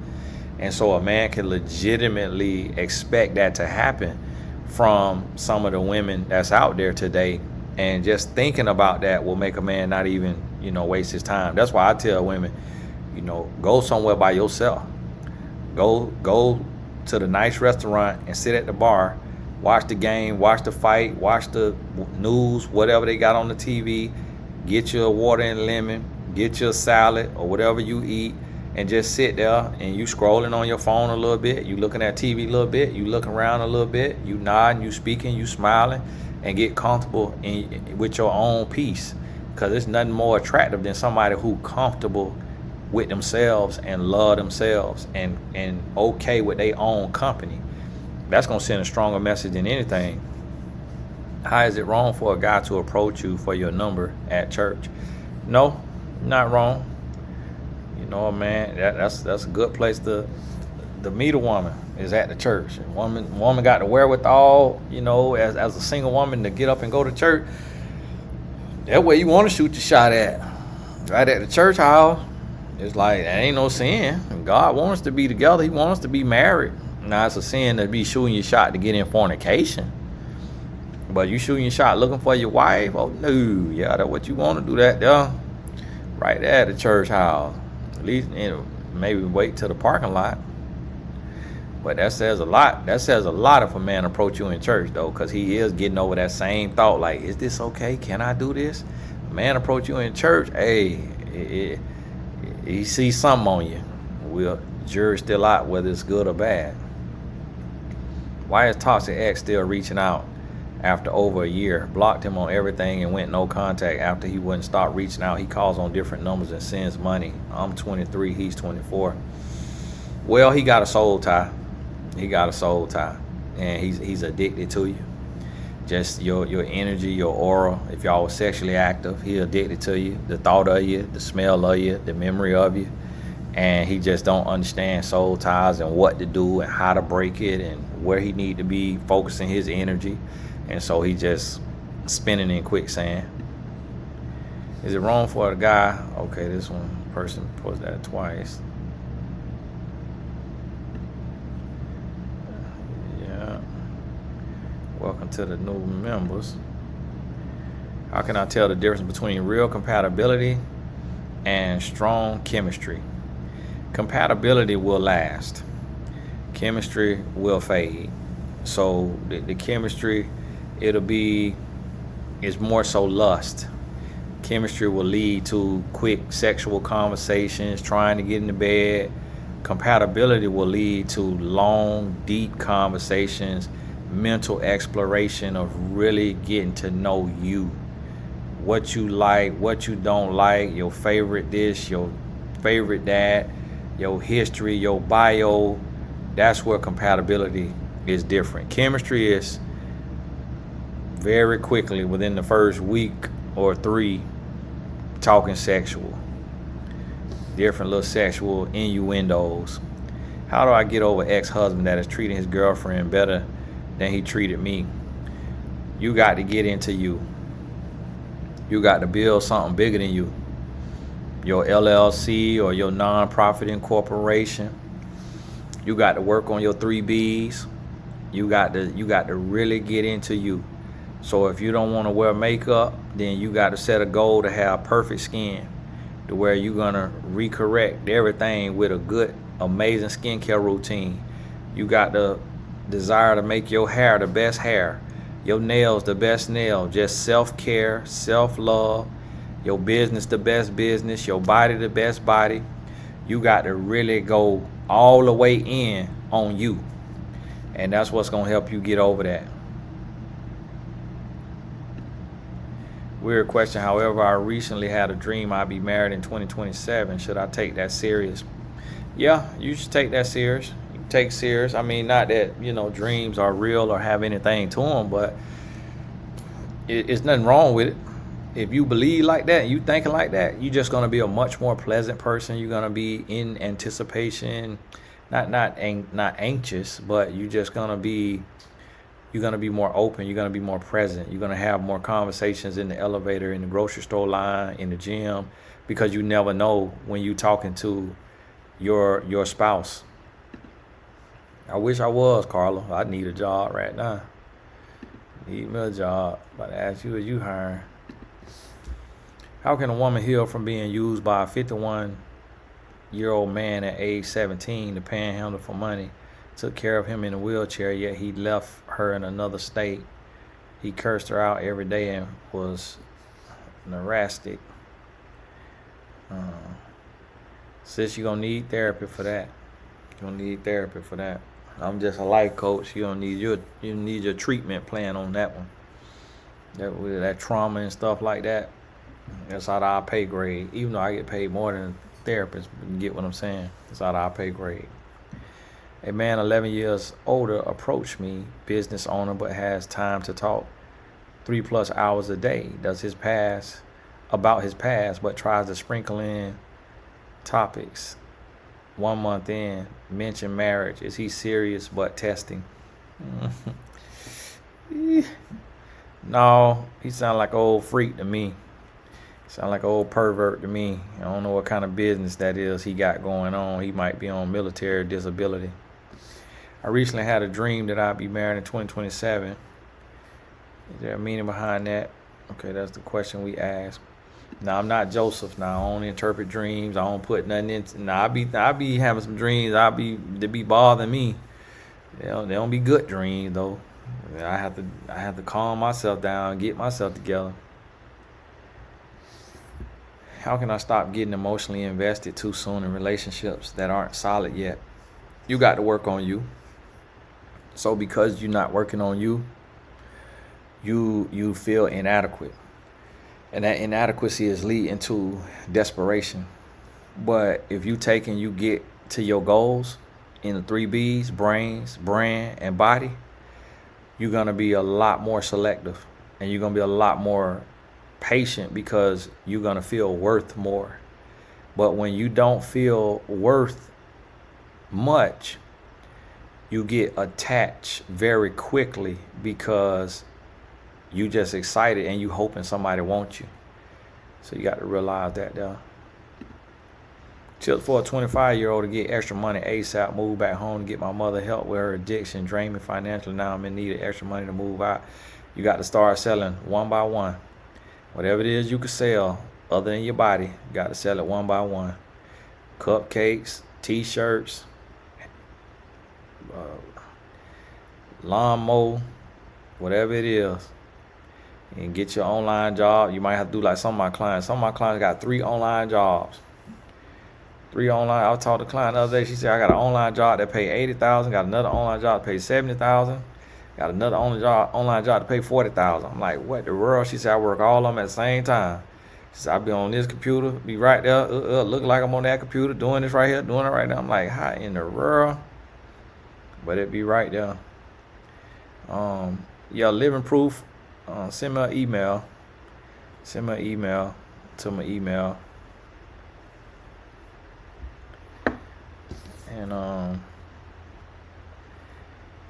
And so a man can legitimately expect that to happen from some of the women that's out there today. And just thinking about that will make a man not even, waste his time. That's why I tell women, go somewhere by yourself. Go to the nice restaurant and sit at the bar, watch the game, watch the fight, watch the news, whatever they got on the TV, get your water and lemon, get your salad or whatever you eat, and just sit there, and you scrolling on your phone a little bit, you looking at TV a little bit, you looking around a little bit, you nodding, you speaking, you smiling, and get comfortable with your own peace. Because there's nothing more attractive than somebody who comfortable with themselves and love themselves and okay with their own company. That's going to send a stronger message than anything. How is it wrong for a guy to approach you for your number at church? No, not wrong. Man, that's a good place to meet a woman, is at the church. Woman got the wherewithal, as a single woman, to get up and go to church. That way you want to shoot your shot at, right at the church house. It's like, that ain't no sin. God wants us to be together. He wants us to be married. Now, it's a sin to be shooting your shot to get in fornication. But you shooting your shot looking for your wife? Oh, no. Yeah, that's what you want to do that there. Right there at the church house. At least, maybe wait till the parking lot. But that says a lot. That says a lot if a man approach you in church, though, because he is getting over that same thought. Like, is this okay? Can I do this? A man approach you in church, hey, he sees something on you. We'll jury still out whether it's good or bad. Why is Toxic X still reaching out after over a year? Blocked him on everything and went no contact after he wouldn't stop reaching out. He calls on different numbers and sends money. I'm 23, he's 24. Well, he got a soul tie. And he's addicted to you. Just your energy, your aura. If y'all was sexually active, he addicted to you, the thought of you, the smell of you, the memory of you. And he just don't understand soul ties and what to do and how to break it and where he need to be focusing his energy. And so he just spinning in quicksand. Is it wrong for a guy? Okay, this one person posted that twice. Welcome to the new members. How can I tell the difference between real compatibility and strong chemistry? Compatibility will last. Chemistry will fade. So the chemistry, it's more so lust. Chemistry will lead to quick sexual conversations, trying to get into bed. Compatibility will lead to long, deep conversations, mental exploration of really getting to know you, what you like, what you don't like, your favorite this, your favorite that, your history, your bio. That's where compatibility is different. Chemistry is very quickly, within the first week or 3, talking sexual, different little sexual innuendos. How do I get over ex-husband that is treating his girlfriend better than he treated me? You got to get into you. You got to build something bigger than you. Your LLC or your nonprofit incorporation. You got to work on your 3Bs. You got to really get into you. So if you don't want to wear makeup, then you got to set a goal to have perfect skin, to where you're gonna recorrect everything with a good, amazing skincare routine. You got the desire to make your hair the best hair, your nails the best nail, just self-care, self-love, your business the best business, your body the best body. You got to really go all the way in on you. And that's what's gonna help you get over that. Weird question. However, I recently had a dream I'd be married in 2027. Should I take that serious? Yeah, you should take that serious. Take serious. I mean, not that, dreams are real or have anything to them, but it's nothing wrong with it. If you believe like that, you thinking like that, you're just gonna be a much more pleasant person. You're gonna be in anticipation, not anxious, but you're gonna be more open. You're gonna be more present. You're gonna have more conversations in the elevator, in the grocery store line, in the gym, because you never know when you're talking to your spouse. I wish I was, Carla. I need a job right now. Need me a job. About to ask you, are you hiring? How can a woman heal from being used by a 51-year-old man at age 17 to panhandle for money? Took care of him in a wheelchair, yet he left her in another state. He cursed her out every day and was narcissistic. Sis, you're going to need therapy for that. You're going to need therapy for that. I'm just a life coach. You need your treatment plan on that one. That trauma and stuff like that, that's out of our pay grade. Even though I get paid more than a therapist, you get what I'm saying? It's out of our pay grade. A man 11 years older approached me, business owner, but has time to talk 3+ hours a day. Does his past, but tries to sprinkle in topics. 1 month in, mention marriage. Is he serious but testing? No, he sound like an old freak to me. Sound like an old pervert to me. I don't know what kind of business that is he got going on. He might be on military disability. I recently had a dream that I'd be married in 2027. Is there a meaning behind that? Okay, that's the question we asked. Now, I'm not Joseph. Now, I don't interpret dreams. I don't put nothing into. Now, I be having some dreams. They be bothering me. They don't be good dreams though. I have to calm myself down, get myself together. How can I stop getting emotionally invested too soon in relationships that aren't solid yet? You got to work on you. So because you're not working on you, you feel inadequate. And that inadequacy is leading to desperation. But if you take and you get to your goals in the 3Bs, brains, brand, and body, you're going to be a lot more selective. And you're going to be a lot more patient because you're going to feel worth more. But when you don't feel worth much, you get attached very quickly because you just excited and you hoping somebody wants you. So you got to realize that though. Tips for a 25-year-old to get extra money ASAP, move back home to get my mother help with her addiction, drain me financially. Now I'm in need of extra money to move out. You got to start selling one by one. Whatever it is you can sell other than your body, you got to sell it one by one. Cupcakes, t-shirts, lawnmower, whatever it is. And get your online job. You might have to do like some of my clients. Some of my clients got 3 online jobs. 3 online. I talked to a client the other day. She said, I got an online job that pay $80,000. Got another online job that pay $70,000. Got another online job to pay $40,000. I'm like, what the world? She said, I work all of them at the same time. She said, I be on this computer, be right there, look like I'm on that computer, doing this right here, doing it right now. I'm like, how in the world? But it be right there. Yeah, living proof. Send me an email. Send me an email to my email.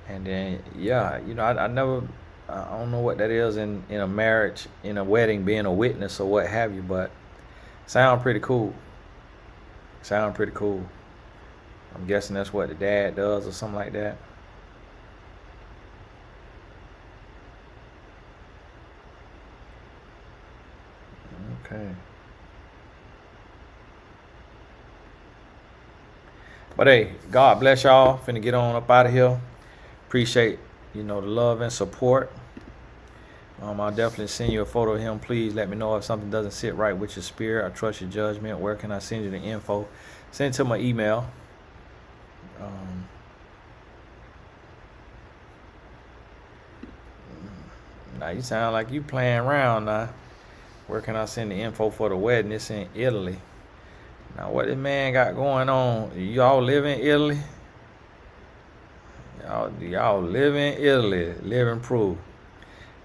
And then yeah, I never I don't know what that is in a marriage, in a wedding, being a witness or what have you, but sound pretty cool. Sound pretty cool. I'm guessing that's what the dad does or something like that. Okay. But hey, God bless y'all. Finna get on up out of here. Appreciate, the love and support. I'll definitely send you a photo of him. Please let me know if something doesn't sit right with your spirit. I trust your judgment. Where can I send you the info? Send it to my email. Now you sound like you playing around now. Where can I send the info for the wedding? It's in Italy. Now what this man got going on? Y'all live in Italy? Y'all live in Italy. Living proof.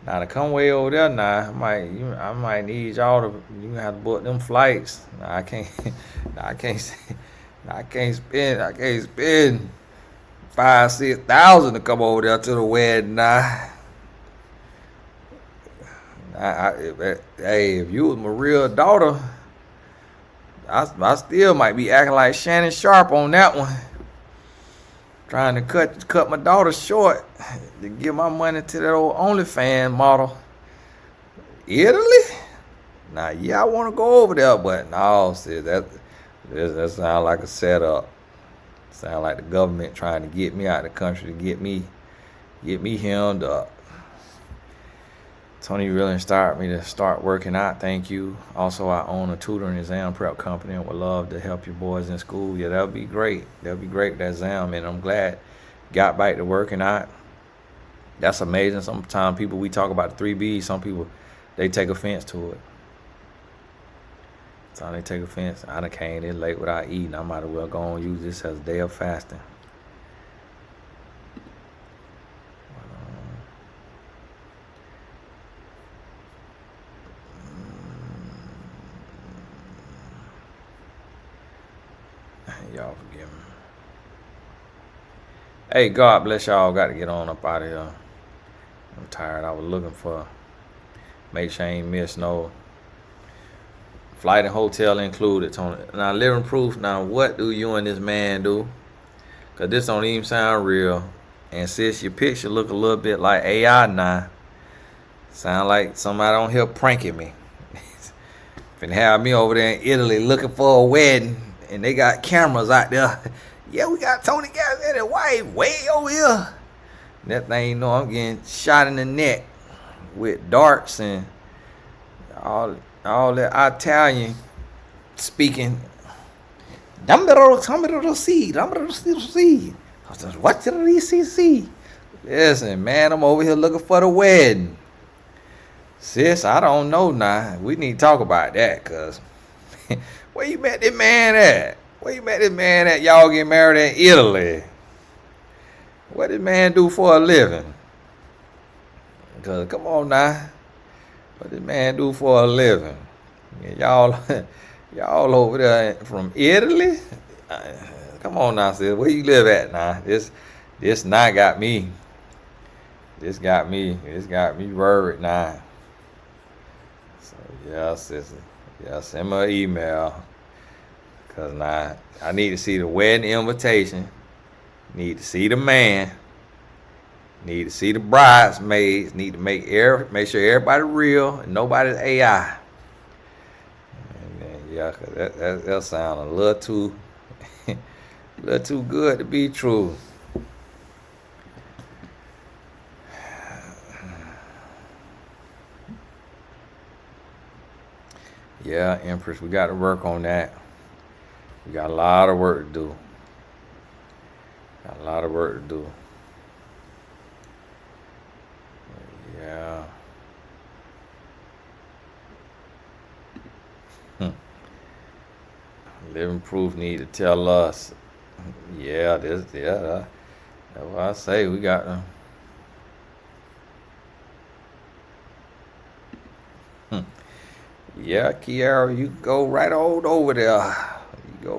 Now to come way over there now, I might need y'all to, you have to book them flights. Now I can't I can't spend 5,000-6,000 to come over there to the wedding now. Hey, if you was my real daughter, I still might be acting like Shannon Sharp on that one. Trying to cut my daughter short to give my money to that old OnlyFans model. Italy? Now, yeah, I want to go over there, but no, see, that sounds like a setup. Sound like the government trying to get me out of the country to get me hemmed up. Tony really inspired me to start working out. Thank you. Also, I own a tutoring exam prep company and would love to help your boys in school. Yeah, that would be great. That would be great, that exam. And I'm glad got back to working out. That's amazing. Sometimes we talk about the 3 B's. Some people, they take offense to it. So they take offense. I done came in late without eating. I might as well go and use this as a day of fasting. Y'all forgive me. Hey, God bless y'all. Got to get on up out of here. I'm tired. I was looking for, make sure I ain't miss no flight and hotel included, Tony. Now, living proof. Now, what do you and this man do? Because this don't even sound real. And sis, your picture look a little bit like AI now. Sound like somebody on here pranking me. Finna have me over there in Italy looking for a wedding. And they got cameras out there. Yeah, we got Tony Gas and his wife way over here. That thing, I'm getting shot in the neck with darts and all that Italian speaking. What did he see? Listen, man, I'm over here looking for the wedding. Sis, I don't know now. We need to talk about that, cause where you met this man at? Where you met this man at? Y'all get married in Italy. What this man do for a living? Cause come on now. What this man do for a living? Y'all over there from Italy? Come on now, sis. Where you live at now? This now got me. This got me worried now. So yeah, sis. Yeah, send me an email. Cause now I need to see the wedding invitation. Need to see the man. Need to see the bridesmaids. Need to make sure everybody real and nobody's AI. And then, yeah, cause that sound a little too good to be true. Yeah, Empress, we got to work on that. We got a lot of work to do. Yeah. Living proof need to tell us. Yeah, that's what I say. We got them. Yeah, Kiara, you go right on over there. I'm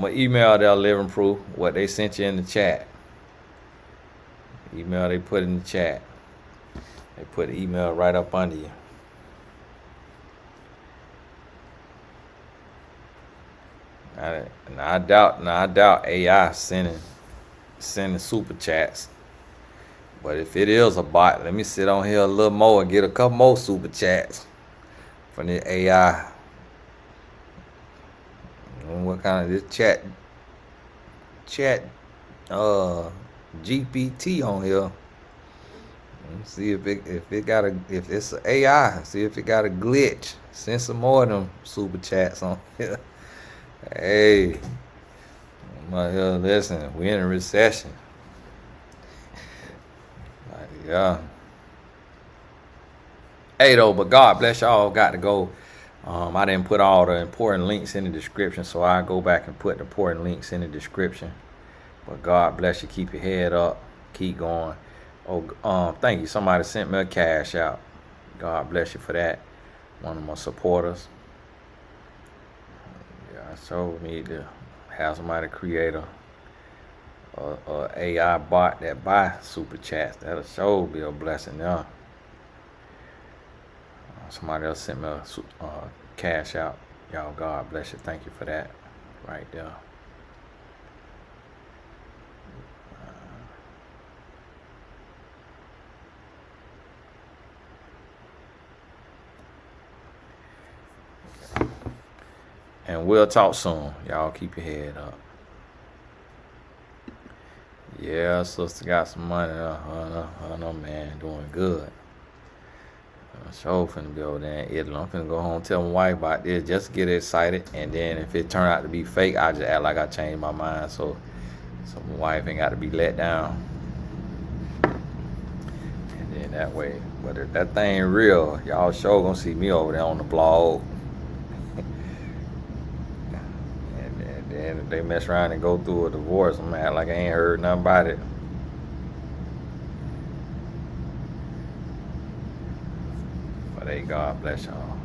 going to email their living proof what they sent you in the chat. Email they put in the chat. They put the email right up under you. I doubt AI sending super chats. But if it is a bot, let me sit on here a little more and get a couple more super chats from the AI. What kind of this chat GPT on here? Let's see if it's an AI. See if it got a glitch. Send some more of them super chats on here. Hey, I'm out here. Listen, we're in a recession. Yeah. Hey though, but God bless y'all. Got to go. I didn't put all the important links in the description, so I go back and put the important links in the description. But God bless you. Keep your head up. Keep going. Oh, thank you. Somebody sent me a cash out. God bless you for that. One of my supporters. Yeah, I so need to have somebody create a AI bot that buy super chats. That'll sure be a blessing. Yeah. Somebody else sent me a cash out. Y'all, God bless you. Thank you for that. Right there. And we'll talk soon. Y'all keep your head up. Yeah, sister got some money. I know, man. Doing good. I'm sure finna be over there in Italy. I'm finna go home and tell my wife about this. Just get excited. And then if it turn out to be fake, I just act like I changed my mind. So my wife ain't got to be let down. And then that way. But if that thing real, y'all sure gonna see me over there on the blog. And if they mess around and go through a divorce, I'm gonna act like I ain't heard nothing about it. But hey, God bless y'all.